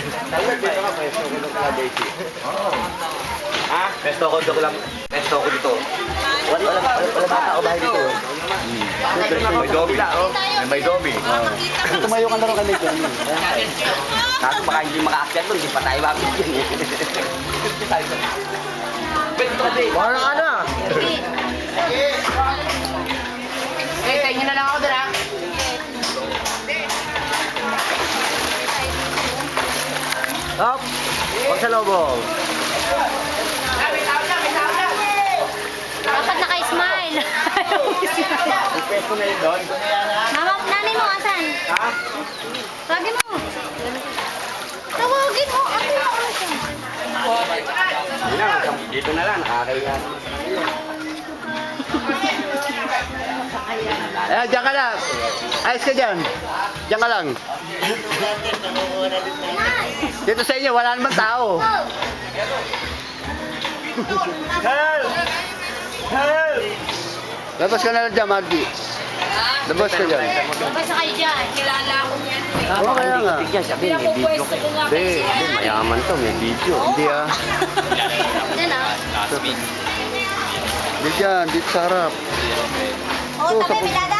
Dito ka, pwesto ko doon kala Daisy. Ha? Pwesto ko doon lang. Pwesto ko dito. Wala bata ako bahay dito. May Dobby. May Dobby. Tumayo ka na rin kami dyan. Kaso baka hindi makaakyat doon, hindi pa tayo bakit dyan. Parang ka na. Tayo nyo na lang ako doon ha. Hop! Huwag sa lobong. Dapat naka-smile. Pwesto na yun doon. Mama, nanay mo, asan? Ha? Tawagin mo. Tawagin mo. Ano yung ako siya? Dito na lang. Nakakaya naman sa kanila. Ayan, dyan ka lang. Ayos ka dyan. Dyan ka lang. Dito sa inyo, wala naman tao. Help! Help! Labas ka na lang dyan, Margie. Labas ka dyan. Labas na kayo dyan. Kilala ko yan. Oo, kaya nga. Sabi, may video ko. Hindi, mayaman to, may video. Hindi ah. Yan ah. Hindi dyan, dito sa harap. Oo, tabi, biladan.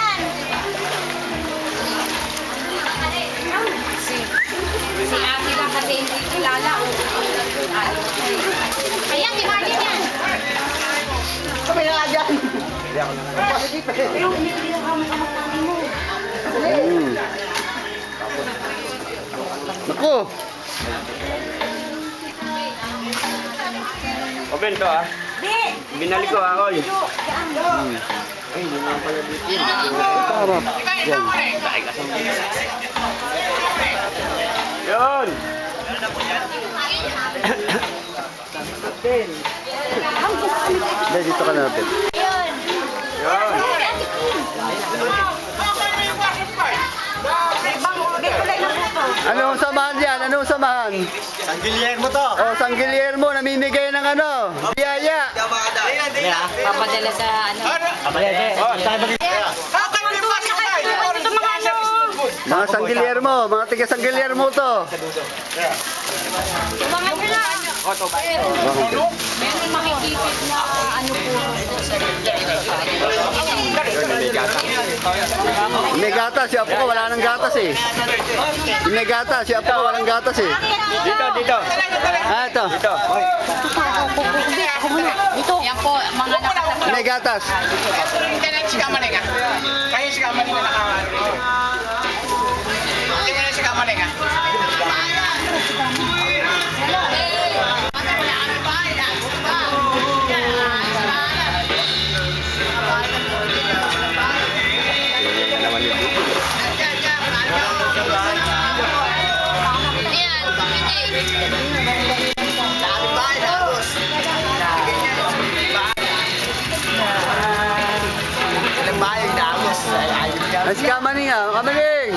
Si ate lang kasi hindi kilala. Ayan, si Martin yan. Kami na nga dyan. Naku! Open to ah. Binali ko ah, oy. Ay, hindi naman pala dito. Harap. Yan. Yun! Hindi, dito ka natin. Ayun. Yun! Anong samahan yan? Anong samahan? San Guillermo to. Oh, San Guillermo, namimigay ng ano? Biyaya! Papadala sa ano. Mga San Guillermo, mga tiga San Guillermo to. Mga sila. Meron makikipit na ano po. May gatas, si Apo ko wala nang gatas eh. May gatas, si Apo ko walang gatas eh. Dito, dito. Ah, ito. Dito. Dito. Yan po, mga nakatapat. May gatas. Kayo si Kamaling nga nakaano. Tingnan si Kamaling nga. Ay, si Kamaling ah, Kamaling!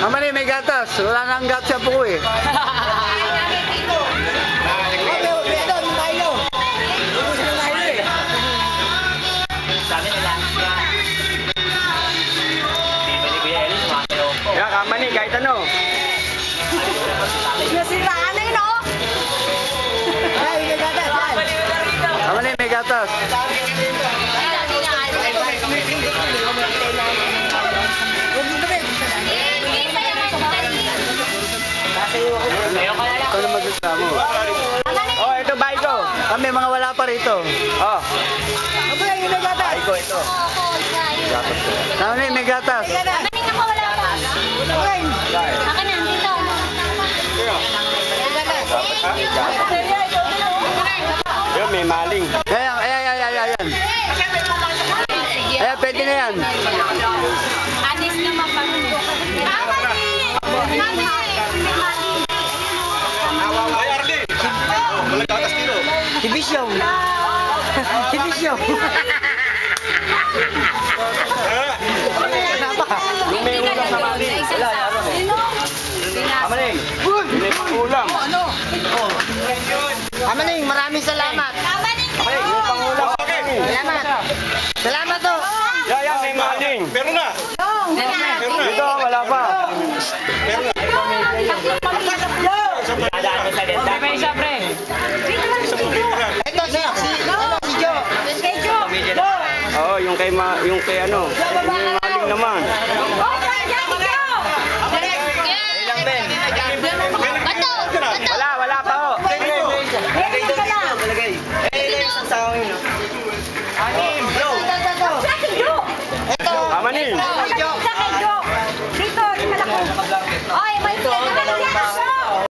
Kamaling, may gatas. Wala nang gatas siya po eh. Yeah, Kamaling, kahit ano. Nasiraan na yun, oh! Kamaling, may gatas. Ito na magreklamo. Oh, ito bahay ko. Kami mga wala pa rito. Oh. Bahay ko ito. Kamaling, may gatas. Kamaling ako, wala pa. Akin na, dito. Yun, may maling. Ayan. Ayan, pwede na yan. Anis naman pa. Division. Division. Yung may ulam na mali. Wala, ano eh. Kamaling. May ulam. Amaling, maraming salamat.